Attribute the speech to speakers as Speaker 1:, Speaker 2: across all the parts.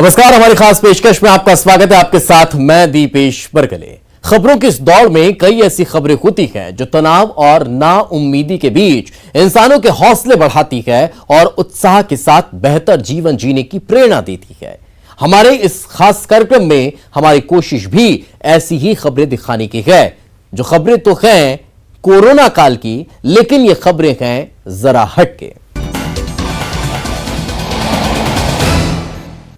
Speaker 1: नमस्कार, हमारी खास पेशकश में आपका स्वागत है। आपके साथ मैं दीपेश बरगले। खबरों की इस दौड़ में कई ऐसी खबरें होती हैं जो तनाव और नाउम्मीदी के बीच इंसानों के हौसले बढ़ाती है और उत्साह के साथ बेहतर जीवन जीने की प्रेरणा देती है। हमारे इस खास कार्यक्रम में हमारी कोशिश भी ऐसी ही खबरें दिखाने की है। जो खबरें तो हैं कोरोना काल की, लेकिन ये खबरें हैं जरा हटके।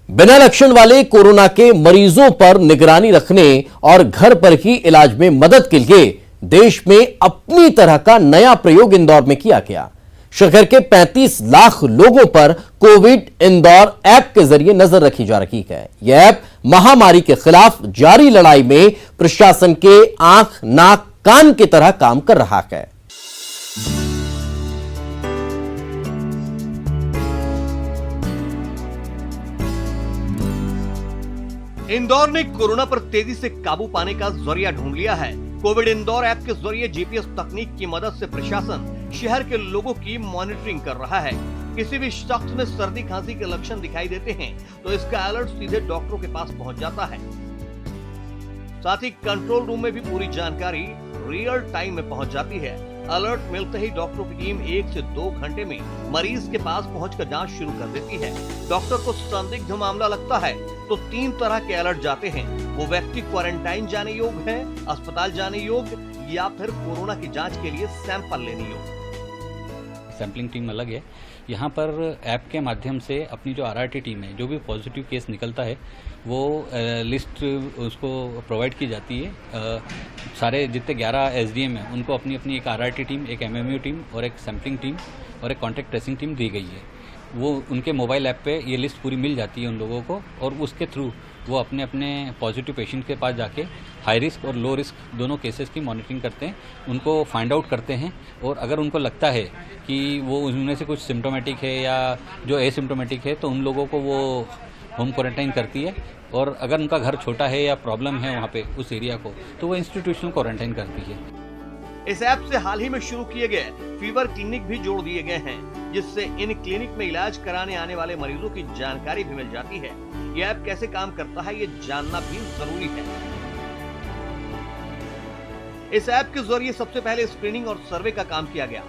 Speaker 1: बिना लक्षण वाले कोरोना के मरीजों पर निगरानी रखने और घर पर ही इलाज में मदद के लिए देश में अपनी तरह का नया प्रयोग इंदौर में किया गया। शहर के 35 लाख लोगों पर कोविड इंदौर ऐप के जरिए नजर रखी जा रही है। यह ऐप महामारी के खिलाफ जारी लड़ाई में प्रशासन के आंख, नाक, कान की तरह काम कर रहा है।
Speaker 2: इंदौर ने कोरोना पर तेजी से काबू पाने का जरिया ढूंढ लिया है। कोविड इंदौर ऐप के जरिए जीपीएस तकनीक की मदद से प्रशासन शहर के लोगों की मॉनिटरिंग कर रहा है। किसी भी शख्स में सर्दी खांसी के लक्षण दिखाई देते हैं तो इसका अलर्ट सीधे डॉक्टरों के पास पहुंच जाता है। साथ ही कंट्रोल रूम में भी पूरी जानकारी रियल टाइम में पहुंच जाती है। अलर्ट मिलते ही डॉक्टरों की टीम 1 से 2 घंटे में मरीज के पास पहुंचकर जांच शुरू कर देती है। डॉक्टर को संदिग्ध मामला लगता है तो 3 तरह के अलर्ट जाते हैं। वो व्यक्ति क्वारंटाइन जाने योग्य है, अस्पताल जाने योग्य या फिर कोरोना की जांच के लिए सैंपल लेने योग्य।
Speaker 3: सैम्पलिंग टीम अलग है। यहाँ पर ऐप के माध्यम से अपनी जो आरआरटी टीम है, जो भी पॉजिटिव केस निकलता है वो लिस्ट उसको प्रोवाइड की जाती है। सारे जितने 11 एसडीएम हैं उनको अपनी अपनी एक आरआरटी टीम, एक एमएमयू टीम और एक सैम्पलिंग टीम और एक कॉन्टैक्ट ट्रेसिंग टीम दी गई है। वो उनके मोबाइल ऐप पे ये लिस्ट पूरी मिल जाती है उन लोगों को और उसके थ्रू वो अपने अपने पॉजिटिव पेशेंट के पास जाके हाई रिस्क और लो रिस्क दोनों केसेस की मॉनिटरिंग करते हैं, उनको फाइंड आउट करते हैं और अगर उनको लगता है कि वो उनमें से कुछ सिम्टोमेटिक है या जो एसिम्टोमेटिक है तो उन लोगों को वो होम क्वारंटाइन करती है और अगर उनका घर छोटा है या प्रॉब्लम है वहाँ पे उस एरिया को तो वो इंस्टीट्यूशनल क्वारंटाइन करती है।
Speaker 2: इस ऐप से हाल ही में शुरू किए गए फीवर क्लिनिक भी जोड़ दिए गए हैं, जिससे इन क्लिनिक में इलाज कराने आने वाले मरीजों की जानकारी भी मिल जाती है। यह ऐप कैसे काम करता है ये जानना भी जरूरी है। इस ऐप के जरिए सबसे पहले स्क्रीनिंग और सर्वे का काम किया गया।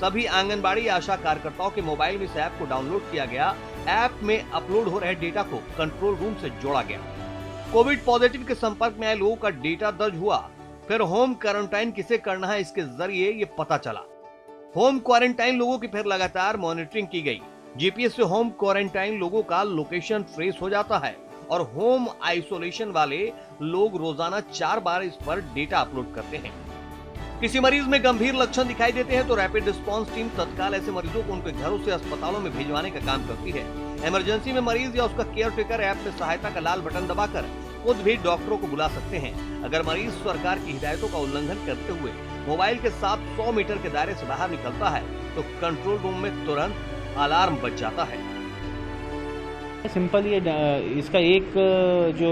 Speaker 2: सभी आंगनबाड़ी आशा कार्यकर्ताओं के मोबाइल में इस ऐप को डाउनलोड किया गया। ऐप में अपलोड हो रहे डेटा को कंट्रोल रूम से जोड़ा गया। कोविड पॉजिटिव के संपर्क में आए लोगों का डेटा दर्ज हुआ। फिर होम क्वारंटाइन किसे करना है इसके जरिए ये पता चला। होम क्वारंटाइन लोगों की फिर लगातार मॉनिटरिंग की गई। जीपीएस से होम क्वारंटाइन लोगों का लोकेशन ट्रेस हो जाता है और होम आइसोलेशन वाले लोग रोजाना 4 बार इस पर डेटा अपलोड करते हैं। किसी मरीज में गंभीर लक्षण दिखाई देते हैं तो रैपिड रिस्पांस टीम तत्काल ऐसे मरीजों को उनके घरों से अस्पतालों में भिजवाने का काम करती है। इमरजेंसी में मरीज या उसका केयर टेकर ऐप में सहायता का लाल बटन दबाकर खुद भी डॉक्टरों को बुला सकते हैं। अगर मरीज सरकार की हिदायतों का उल्लंघन करते हुए मोबाइल के साथ 100 मीटर के दायरे से बाहर निकलता है तो कंट्रोल रूम में तुरंत अलार्म बज जाता है।
Speaker 4: सिंपल ये इसका एक जो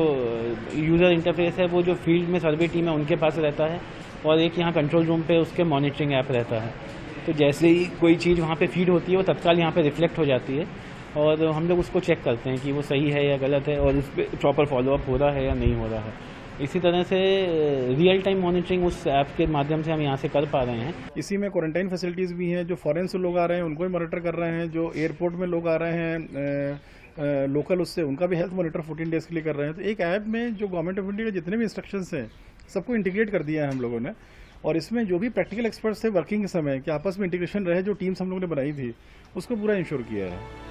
Speaker 4: यूज़र इंटरफेस है वो जो फील्ड में सर्वे टीम है उनके पास रहता है और एक यहाँ कंट्रोल रूम पे उसके मॉनिटरिंग ऐप रहता है। तो जैसे ही कोई चीज़ वहाँ पे फीड होती है वो तत्काल यहाँ पे रिफ्लेक्ट हो जाती है और हम लोग उसको चेक करते हैं कि वो सही है या गलत है और उस पर प्रॉपर फॉलोअप हो रहा है या नहीं हो रहा है। इसी तरह से रियल टाइम मॉनिटरिंग उस ऐप के माध्यम से हम यहाँ से कर पा रहे हैं।
Speaker 5: इसी में क्वारंटाइन फैसिलिटीज़ भी हैं। जो फॉरेन से लोग आ रहे हैं उनको भी मॉनिटर कर रहे हैं। जो एयरपोर्ट में लोग आ रहे हैं लोकल, उससे उनका भी हेल्थ मॉनिटर 14 डेज के लिए कर रहे हैं। तो एक ऐप में जो गवर्नमेंट ऑफ इंडिया के जितने भी इंस्ट्रक्शंस हैं सबको इंटीग्रेट कर दिया है हम लोगों ने। और इसमें जो भी प्रैक्टिकल एक्सपर्ट्स थे वर्किंग के समय कि आपस में इंटीग्रेशन रहे, जो टीम्स हम लोगों ने बनाई थी उसको पूरा इंश्योर किया है।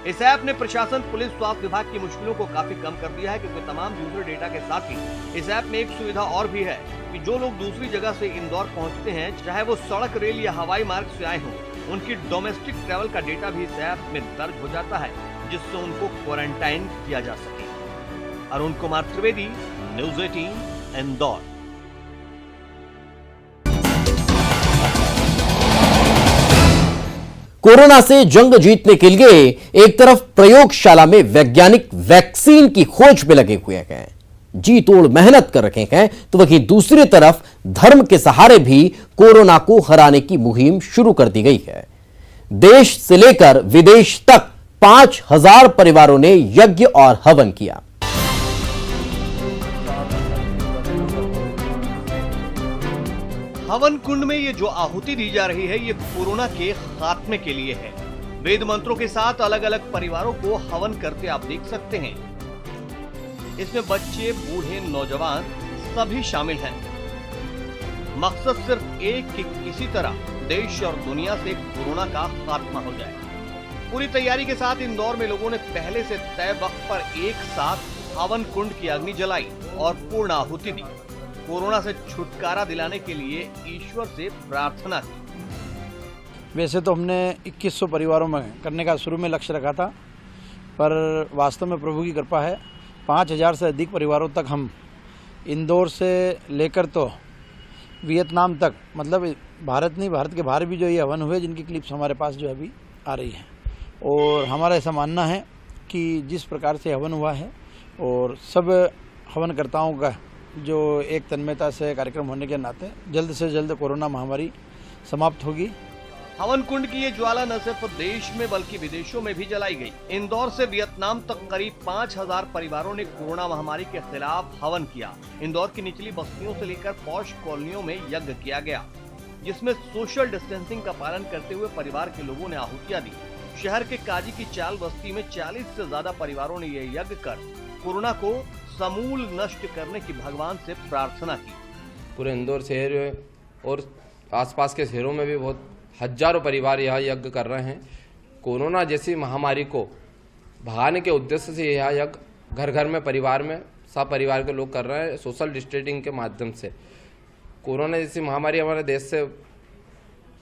Speaker 2: इस ऐप ने प्रशासन, पुलिस, स्वास्थ्य विभाग की मुश्किलों को काफी कम कर दिया है, क्योंकि तमाम यूजर डेटा के साथ ही इस ऐप में एक सुविधा और भी है कि जो लोग दूसरी जगह से इंदौर पहुंचते हैं, चाहे वो सड़क, रेल या हवाई मार्ग से आए हों, उनकी डोमेस्टिक ट्रैवल का डेटा भी इस ऐप में दर्ज हो जाता है, जिससे उनको क्वारंटाइन किया जा सके। अरुण कुमार त्रिवेदी, न्यूज़ 18 इंदौर।
Speaker 1: कोरोना से जंग जीतने के लिए एक तरफ प्रयोगशाला में वैज्ञानिक वैक्सीन की खोज में लगे हुए हैं, जी तोड़ मेहनत कर रहे हैं, तो वहीं दूसरी तरफ धर्म के सहारे भी कोरोना को हराने की मुहिम शुरू कर दी गई है। देश से लेकर विदेश तक 5000 परिवारों ने यज्ञ और हवन किया।
Speaker 2: हवन कुंड में ये जो आहुति दी जा रही है ये कोरोना के खात्मे के लिए है। वेद मंत्रों के साथ अलग अलग परिवारों को हवन करते आप देख सकते हैं। इसमें बच्चे, बूढ़े, नौजवान सभी शामिल हैं। मकसद सिर्फ एक कि किसी तरह देश और दुनिया से कोरोना का खात्मा हो जाए। पूरी तैयारी के साथ इंदौर में लोगों ने पहले से तय वक्त पर एक साथ हवन कुंड की अग्नि जलाई और पूर्ण आहुति दी। कोरोना से छुटकारा दिलाने के लिए ईश्वर से प्रार्थना की।
Speaker 6: वैसे तो हमने 2100 परिवारों में करने का शुरू में लक्ष्य रखा था, पर वास्तव में प्रभु की कृपा है 5000 से अधिक परिवारों तक हम इंदौर से लेकर तो वियतनाम तक, मतलब भारत नहीं, भारत के बाहर भी जो ये हवन हुए जिनकी क्लिप्स हमारे पास जो अभी आ रही हैं। और हमारा ऐसा मानना है कि जिस प्रकार से हवन हुआ है और सब हवनकर्ताओं का जो एक तन्मयता से कार्यक्रम होने के नाते जल्द से जल्द कोरोना महामारी समाप्त होगी।
Speaker 2: हवन कुंड की ये ज्वाला न सिर्फ देश में बल्कि विदेशों में भी जलाई गई। इंदौर से वियतनाम तक करीब 5000 परिवारों ने कोरोना महामारी के खिलाफ हवन किया। इंदौर की निचली बस्तियों से लेकर पॉश कॉलोनियों में यज्ञ किया गया, जिसमें सोशल डिस्टेंसिंग का पालन करते हुए परिवार के लोगों ने आहुतियां दी। शहर के काजी की चाल बस्ती में 40 से ज्यादा परिवारों ने यह यज्ञ कर कोरोना को समूल नष्ट करने की भगवान से प्रार्थना की।
Speaker 7: पूरे इंदौर शहर और आसपास के शहरों में भी बहुत हजारों परिवार यहाँ यज्ञ कर रहे हैं। कोरोना जैसी महामारी को भगाने के उद्देश्य से यह यज्ञ घर घर में, परिवार में, सब परिवार के लोग कर रहे हैं। सोशल डिस्टेंसिंग के माध्यम से कोरोना जैसी महामारी हमारे देश से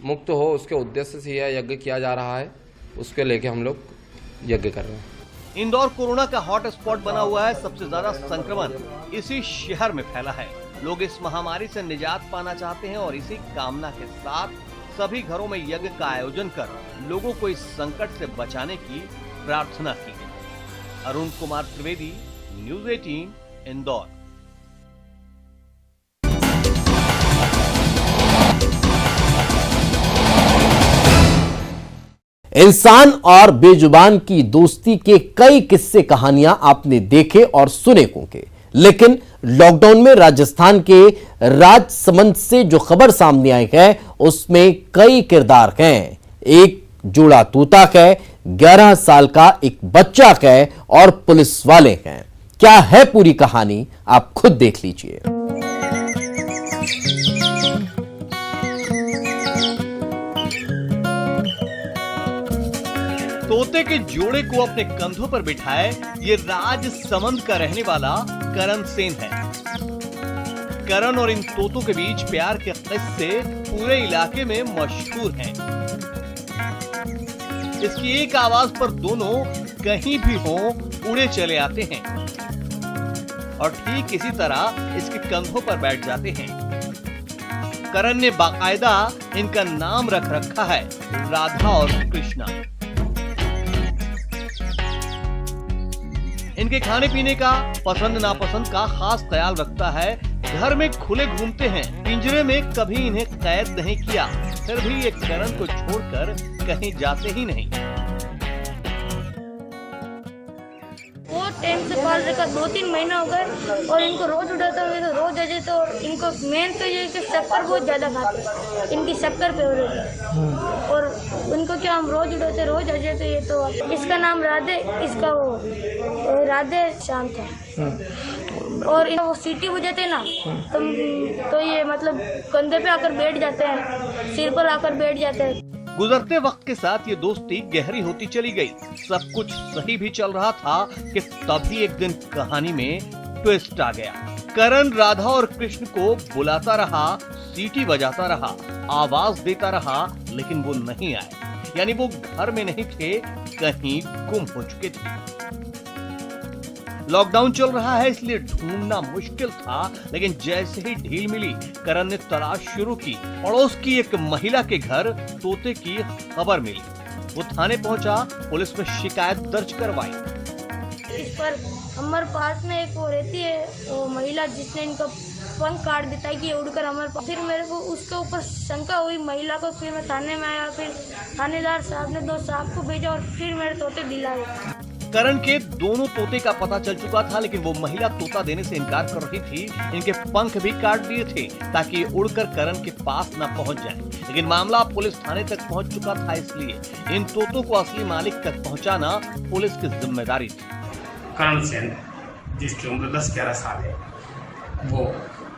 Speaker 7: मुक्त हो, उसके उद्देश्य से यह यज्ञ किया जा रहा है। उसके लेके हम लोग यज्ञ कर रहे हैं।
Speaker 2: इंदौर कोरोना का हॉट स्पॉट बना हुआ है। सबसे ज्यादा संक्रमण इसी शहर में फैला है। लोग इस महामारी से निजात पाना चाहते हैं और इसी कामना के साथ सभी घरों में यज्ञ का आयोजन कर लोगों को इस संकट से बचाने की प्रार्थना की गई। अरुण कुमार त्रिवेदी, न्यूज़ 18, इंदौर।
Speaker 1: इंसान और बेजुबान की दोस्ती के कई किस्से कहानियां आपने देखे और सुने होंगे, लेकिन लॉकडाउन में राजस्थान के राजसमंद से जो खबर सामने आई है उसमें कई किरदार हैं। एक जोड़ा तोता है, 11 साल का एक बच्चा है और पुलिस वाले हैं। क्या है पूरी कहानी, आप खुद देख लीजिए।
Speaker 2: तोते के जोड़े को अपने कंधों पर बिठाए ये राजसमंद का रहने वाला करण सेन है। करण और इन तोतों के बीच प्यार के किस्से पूरे इलाके में मशहूर हैं। इसकी एक आवाज पर दोनों कहीं भी हों उड़े चले आते हैं और ठीक इसी तरह इसके कंधों पर बैठ जाते हैं। करण ने बाकायदा इनका नाम रख रखा है राधा और कृष्णा। इनके खाने पीने का, पसंद नापसंद का खास ख्याल रखता है। घर में खुले घूमते हैं, पिंजरे में कभी इन्हें कैद नहीं किया। फिर भी ये करण को छोड़कर कहीं जाते ही नहीं।
Speaker 8: वो टाइम से पाल रखा, 2-3 महीना हो गए और इनको रोज उठाता हूँ तो रोज आ जाता। और इनको मेन तो ये कि शक्कर बहुत ज्यादा खाते हैं, इनकी शक्कर फेवरेट है और उनको क्या हम रोज उठाते, रोज आ जाते। ये तो इसका नाम राधे, इसका वो राधे शांत है। और वो सीटी बजाते हैं ना तो ये मतलब कंधे पे आकर बैठ जाते हैं, सिर पर आकर बैठ जाते हैं।
Speaker 2: गुजरते वक्त के साथ ये दोस्ती गहरी होती चली गई। सब कुछ सही भी चल रहा था कि तभी एक दिन कहानी में ट्विस्ट आ गया। करण राधा और कृष्ण को बुलाता रहा, सीटी बजाता रहा, आवाज देता रहा, लेकिन वो नहीं आए। यानी वो घर में नहीं थे, कहीं गुम हो चुके थे। लॉकडाउन चल रहा है इसलिए ढूंढना मुश्किल था, लेकिन जैसे ही ढील मिली करण ने तलाश शुरू की। पड़ोस की एक महिला के घर तोते की खबर मिली। वो थाने पहुंचा, पुलिस में शिकायत दर्ज करवाई।
Speaker 8: इस पर हमारे पास में एक वो रहती है, वो महिला जिसने इनका पंख काट देता है कि ये उड़कर हमारे पास। फिर मेरे को उसके ऊपर शंका हुई महिला को, फिर मैं थाने में आया, फिर थानेदार साहब ने 2 साहब को भेजा और फिर मेरे तोते दिलाए।
Speaker 2: करण के दोनों तोते का पता चल चुका था, लेकिन वो महिला तोता देने से इनकार कर रही थी। इनके पंख भी काट दिए थे ताकि ये उड़कर करण के पास न पहुंच जाए, लेकिन मामला पुलिस थाने तक पहुंच चुका था, इसलिए इन तोतों को असली मालिक तक पहुंचाना पुलिस की जिम्मेदारी थी।
Speaker 9: करण सेन, जिसकी उम्र 10-11 साल है, वो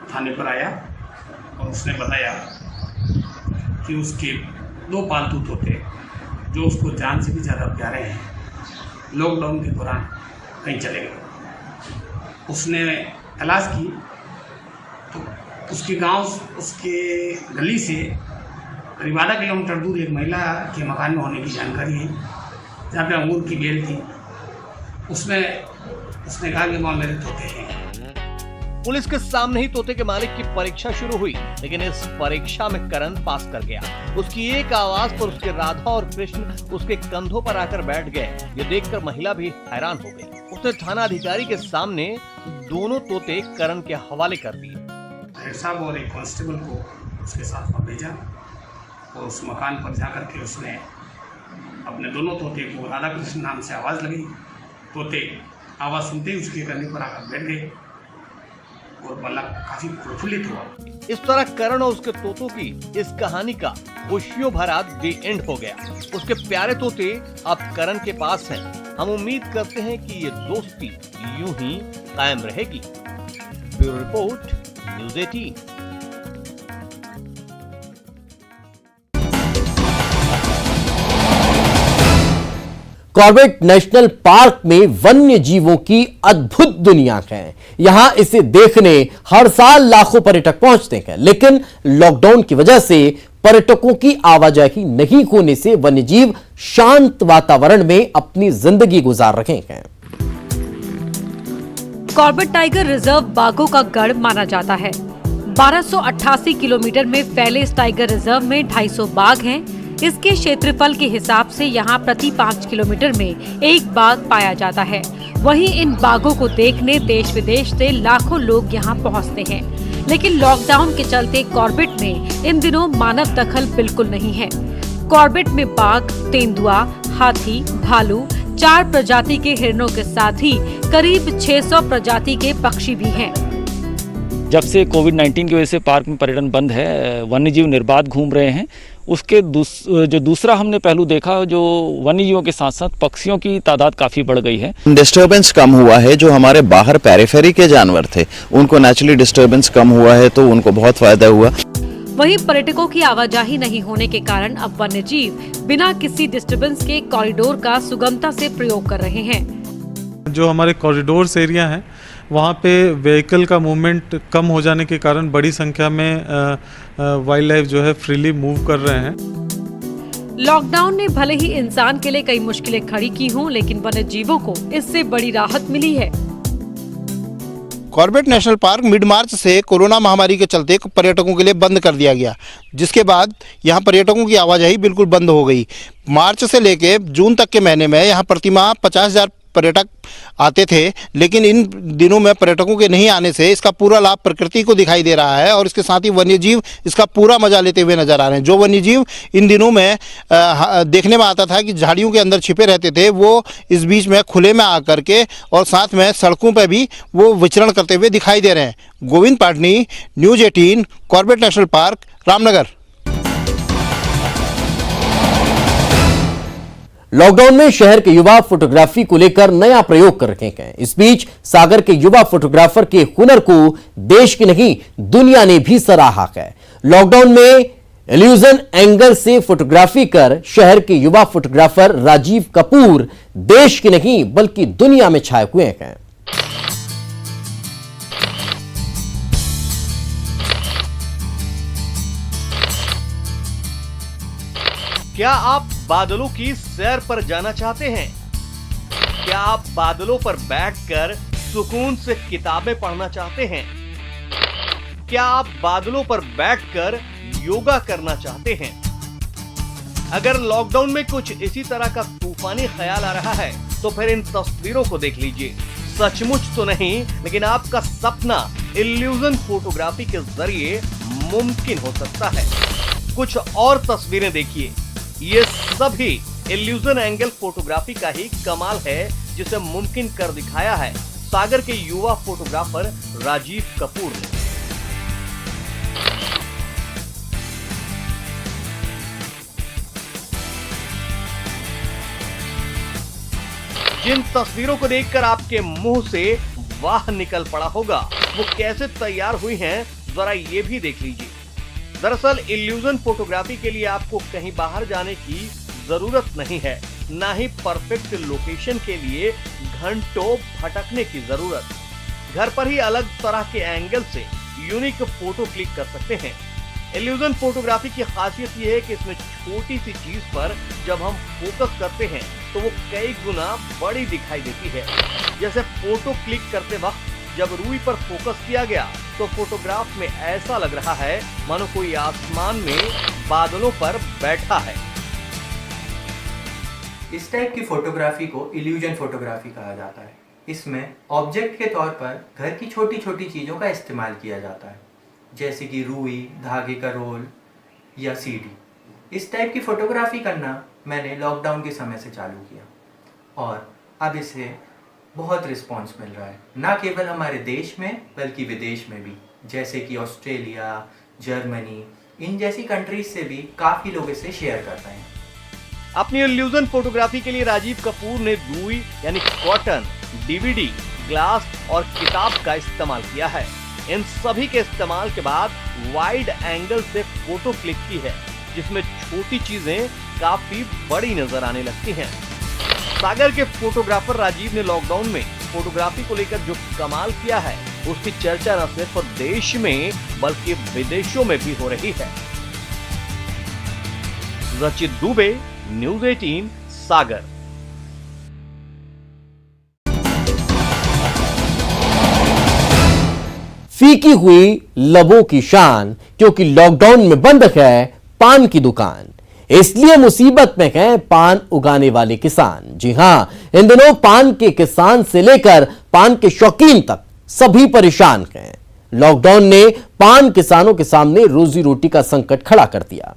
Speaker 9: थाने पर आया और उसने बताया कि उसके 2 पालतू तोते जो उसको जान से भी ज़्यादा प्यारे हैं, लॉकडाउन के दौरान कहीं चले गए। उसने तलाश की तो उसके गांव, उसके गली से करीब आधा किलोमीटर दूर एक महिला के मकान में होने की जानकारी है, जहाँ पे अंगूर की बेल थी। उसने कहा कि वहाँ मेरे तोते हैं।
Speaker 2: पुलिस के सामने ही तोते के मालिक की परीक्षा शुरू हुई, लेकिन इस परीक्षा में करण पास कर गया। उसकी एक आवाज पर उसके राधा और कृष्ण उसके कंधों पर आकर बैठ गए। ये देखकर महिला भी हैरान हो गई। उसने थाना अधिकारी के सामने दोनों तोते करण के हवाले कर दिए।
Speaker 9: हेड साहब और एक कांस्टेबल को उसके साथ में भेजा और उस मकान पर जाकर के उसने अपने दोनों तोते को राधा कृष्ण नाम से आवाज लगी। तोते आवाज सुनते ही उसके कंधे पर आकर बैठ गए और बल्ला काफी प्रफुल्लित हुआ।
Speaker 2: इस तरह करण और उसके तोतों की इस कहानी का खुशियों भरा दी एंड हो गया। उसके प्यारे तोते अब करण के पास हैं। हम उम्मीद करते हैं कि ये दोस्ती यूं ही कायम रहेगी। Bureau report, news 18।
Speaker 1: Corbett national park में वन्य जीवों की अद्भुत दुनिया है। यहां इसे देखने हर साल लाखों पर्यटक पहुंचते हैं, लेकिन लॉकडाउन की वजह से पर्यटकों की आवाजाही नहीं होने से वन्यजीव शांत वातावरण में अपनी जिंदगी गुजार रहे हैं।
Speaker 10: कॉर्बेट टाइगर रिजर्व बाघों का गढ़ माना जाता है। 1288 किलोमीटर में फैले इस टाइगर रिजर्व में 250 बाघ हैं। इसके क्षेत्रफल के हिसाब से यहाँ प्रति 5 किलोमीटर में एक बाघ पाया जाता है। वहीं इन बाघों को देखने देश विदेश से लाखों लोग यहाँ पहुँचते हैं, लेकिन लॉकडाउन के चलते कॉर्बेट में इन दिनों मानव दखल बिल्कुल नहीं है। कॉर्बेट में बाघ, तेंदुआ, हाथी, भालू, 4 प्रजाति के हिरणों के साथ ही करीब 600 प्रजाति के पक्षी भी हैं।
Speaker 11: जब से कोविड-19 की वजह से पार्क में पर्यटन बंद है, वन्यजीव निर्बाध घूम रहे हैं। उसके जो दूसरा हमने पहलू देखा, जो वन्यजीवों के साथ साथ पक्षियों की तादाद काफ़ी बढ़ गई है।
Speaker 12: डिस्टर्बेंस कम हुआ है। जो हमारे बाहर पेरिफेरी के जानवर थे, उनको नेचुरली डिस्टर्बेंस कम हुआ है, तो उनको बहुत फायदा हुआ।
Speaker 10: वहीं पर्यटकों की आवाजाही नहीं होने के कारण अब वन्यजीव बिना किसी डिस्टर्बेंस के कॉरिडोर का सुगमता से प्रयोग कर रहे हैं।
Speaker 13: जो हमारे कॉरिडोर्स एरिया हैं, वहाँ पे व्हीकल का मूवमेंट कम हो जाने के कारण बड़ी संख्या में वाइल्ड लाइफ जो है फ्रीली मूव कर रहे हैं।
Speaker 10: लॉकडाउन ने भले ही इंसान के लिए कई मुश्किलें खड़ी की हों, लेकिन वन्य जीवों को इससे बड़ी राहत मिली है।
Speaker 14: कॉर्बेट नेशनल पार्क मिड मार्च से कोरोना महामारी के चलते पर्यटकों के लिए बंद कर दिया गया, जिसके बाद यहाँ पर्यटकों की आवाजाही बिल्कुल बंद हो गई। मार्च से लेके जून तक के महीने में यहाँ प्रतिमाह 50,000 पर्यटक आते थे, लेकिन इन दिनों में पर्यटकों के नहीं आने से इसका पूरा लाभ प्रकृति को दिखाई दे रहा है और इसके साथ ही वन्यजीव इसका पूरा मजा लेते हुए नजर आ रहे हैं। जो वन्यजीव इन दिनों में देखने में आता था कि झाड़ियों के अंदर छिपे रहते थे, वो इस बीच में खुले में आकर के और साथ में सड़कों पर भी वो विचरण करते हुए दिखाई दे रहे हैं। Govind Patni, news 18, Corbett national park, Ramnagar.
Speaker 1: Lockdown में शहर के युवा फोटोग्राफी को लेकर नया प्रयोग कर रहे हैं। इस बीच सागर के युवा फोटोग्राफर के हुनर को देश की नहीं दुनिया ने भी सराहा है। लॉकडाउन में इल्यूजन एंगल से फोटोग्राफी कर शहर के युवा फोटोग्राफर राजीव कपूर देश की नहीं बल्कि दुनिया में छाए हुए हैं।
Speaker 2: क्या आप बादलों की सैर पर जाना चाहते हैं? क्या आप बादलों पर बैठकर सुकून से किताबें पढ़ना चाहते हैं? क्या आप बादलों पर बैठकर योगा करना चाहते हैं? अगर लॉकडाउन में कुछ इसी तरह का तूफानी ख्याल आ रहा है, तो फिर इन तस्वीरों को देख लीजिए। सचमुच तो नहीं, लेकिन आपका सपना इल्यूजन फोटोग्राफी के जरिए मुमकिन हो सकता है। कुछ और तस्वीरें देखिए, ये सभी इल्यूजन एंगल फोटोग्राफी का ही कमाल है जिसे मुमकिन कर दिखाया है सागर के युवा फोटोग्राफर राजीव कपूर ने। जिन तस्वीरों को देखकर आपके मुंह से वाह निकल पड़ा होगा, वो कैसे तैयार हुई हैं, जरा ये भी देख लीजिए। दरअसल इल्यूजन फोटोग्राफी के लिए आपको कहीं बाहर जाने की जरूरत नहीं है, ना ही परफेक्ट लोकेशन के लिए घंटों भटकने की जरूरत। घर पर ही अलग तरह के एंगल से यूनिक फोटो क्लिक कर सकते हैं। इल्यूजन फोटोग्राफी की खासियत यह है कि इसमें छोटी सी चीज पर जब हम फोकस करते हैं तो वो कई गुना बड़ी दिखाई देती है। जैसे फोटो क्लिक करते वक्त जब रुई पर फोकस किया गया तो फोटोग्राफ में ऐसा लग रहा है मानो कोई आसमान में बादलों पर बैठा है।
Speaker 15: इस टाइप की फोटोग्राफी को इल्यूजन फोटोग्राफी कहा जाता है। इसमें ऑब्जेक्ट के तौर पर घर की छोटी छोटी चीज़ों का इस्तेमाल किया जाता है, जैसे कि रुई, धागे का रोल या सीडी। इस टाइप की फोटोग्राफी करना मैंने लॉकडाउन के समय से चालू किया और अब इसे बहुत रिस्पॉन्स मिल रहा है, ना केवल हमारे देश में बल्कि विदेश में भी, जैसे कि ऑस्ट्रेलिया, जर्मनी, इन जैसी कंट्रीज से भी काफ़ी लोग इसे शेयर कर रहे हैं।
Speaker 2: अपनी इल्यूजन फोटोग्राफी के लिए राजीव कपूर ने रुई यानी कॉटन, डीवीडी, ग्लास और किताब का इस्तेमाल किया है। इन सभी के इस्तेमाल के बाद वाइड एंगल से फोटो क्लिक की है, जिसमें छोटी चीजें काफी बड़ी नजर आने लगती हैं। सागर के फोटोग्राफर राजीव ने लॉकडाउन में फोटोग्राफी को लेकर जो कमाल किया है, उसकी चर्चा न सिर्फ देश में बल्कि विदेशों में भी हो रही है। रचित दुबे, न्यूज़ 18, सागर।
Speaker 1: फीकी हुई लबों की शान, क्योंकि लॉकडाउन में बंद है पान की दुकान, इसलिए मुसीबत में हैं पान उगाने वाले किसान। जी हां, इन दिनों पान के किसान से लेकर पान के शौकीन तक सभी परेशान हैं। लॉकडाउन ने पान किसानों के सामने रोजी रोटी का संकट खड़ा कर दिया।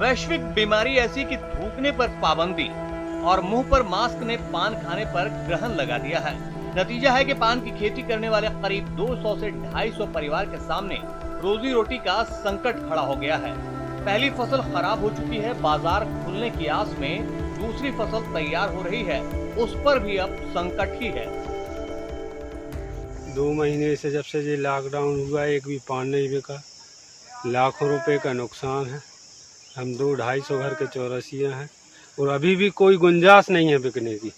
Speaker 2: वैश्विक बीमारी ऐसी कि थूकने पर पाबंदी और मुंह पर मास्क ने पान खाने पर ग्रहण लगा दिया है। नतीजा है कि पान की खेती करने वाले करीब 200 से 250 परिवार के सामने रोजी रोटी का संकट खड़ा हो गया है। पहली फसल खराब हो चुकी है, बाजार खुलने की आस में दूसरी फसल तैयार हो रही है, उस पर भी अब संकट ही है।
Speaker 16: 2 महीने से जब से ये लॉकडाउन हुआ, एक भी पान नहीं बिका, लाखों रुपए का नुकसान है। हम 200-250 घर के चौरसिया हैं और अभी भी कोई गुंजाइश नहीं है बिकने की।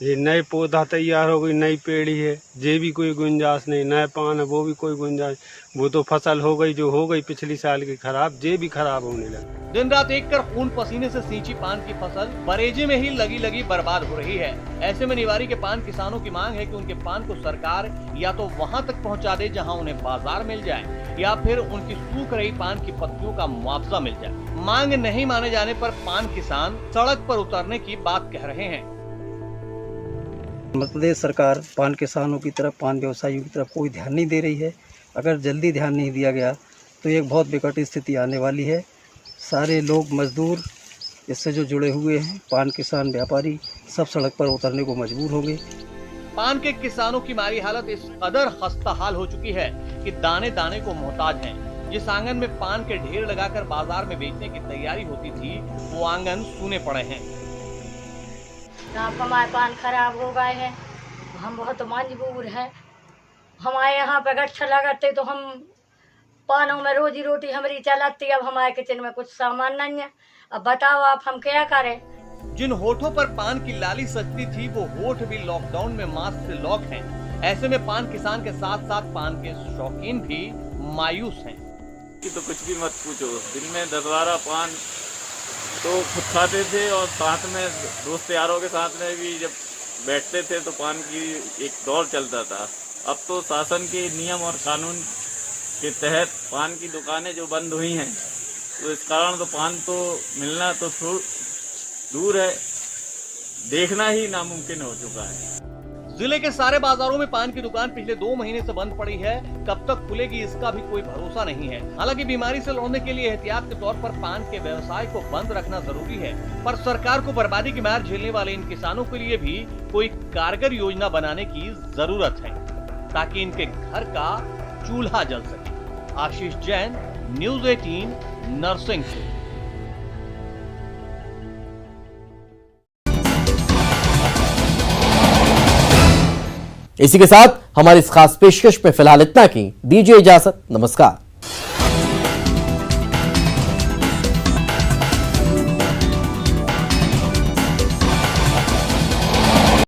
Speaker 16: ये नए पौधा तैयार हो गई, नई पेड़ी है, ये भी कोई गुंजाइश नहीं। नए पान है, वो भी कोई गुंजाइश, वो तो फसल हो गई जो हो गई पिछली साल की खराब, ये भी खराब होने लगी।
Speaker 2: दिन रात एक कर खून पसीने से सींची पान की फसल बरेजे में ही लगी बर्बाद हो रही है। ऐसे में निवारी के पान किसानों की मांग है कि उनके पान को सरकार या तो वहां तक पहुंचा दे जहां उन्हें बाजार मिल जाए, या फिर उनकी सूख रही पान की पत्तियों का मुआवजा मिल जाए। मांग नहीं माने जाने पर पान किसान सड़क पर उतरने की बात कह रहे हैं।
Speaker 17: मध्य प्रदेश सरकार पान किसानों की तरफ, पान व्यवसायियों की तरफ कोई ध्यान नहीं दे रही है। अगर जल्दी ध्यान नहीं दिया गया तो एक बहुत विकट स्थिति आने वाली है। सारे लोग, मजदूर, इससे जो जुड़े हुए हैं, पान किसान, व्यापारी, सब सड़क पर उतरने को मजबूर होंगे।
Speaker 2: पान के किसानों की माली हालत इस कदर खस्ताहाल हो चुकी है कि दाने दाने को मोहताज हैं। जिस आंगन में पान के ढेर लगाकर बाजार में बेचने की तैयारी होती थी, वो आंगन सूने पड़े हैं।
Speaker 8: हमारे पान खराब हो गए हैं, हम बहुत मजबूर हैं। हमारे यहाँ पे गट्ठा लगाते तो हम पानों में रोजी रोटी हमारी चलाती। अब हमारे किचन में कुछ सामान नहीं है, अब बताओ आप हम क्या करें।
Speaker 2: जिन होठों पर पान की लाली सजती थी, वो होठ भी लॉकडाउन में मास्क से लॉक हैं। ऐसे में पान किसान के साथ साथ पान के शौकीन भी मायूस हैं।
Speaker 18: तो कुछ भी मत पूछो, दिन में 10-12 पान तो खुद खाते थे और साथ में दोस्त यारों के साथ में भी जब बैठते थे तो पान की एक दौर चलता था। अब तो शासन के नियम और कानून के तहत पान की दुकानें जो बंद हुई हैं, तो इस कारण तो पान तो मिलना तो दूर है, देखना ही नामुमकिन हो चुका है।
Speaker 2: जिले के सारे बाजारों में पान की दुकान पिछले 2 महीने से बंद पड़ी है। कब तक खुलेगी इसका भी कोई भरोसा नहीं है। हालांकि बीमारी से लड़ने के लिए एहतियात के तौर पर पान के व्यवसाय को बंद रखना जरूरी है, पर सरकार को बर्बादी की मार झेलने वाले इन किसानों के लिए भी कोई कारगर योजना बनाने की जरूरत है, ताकि इनके घर का चूल्हा जल सके। आशीष जैन, न्यूज़ 18, नरसिंहपुर।
Speaker 1: इसी के साथ हमारी इस खास पेशकश में फिलहाल इतना ही। दीजिए इजाजत, नमस्कार।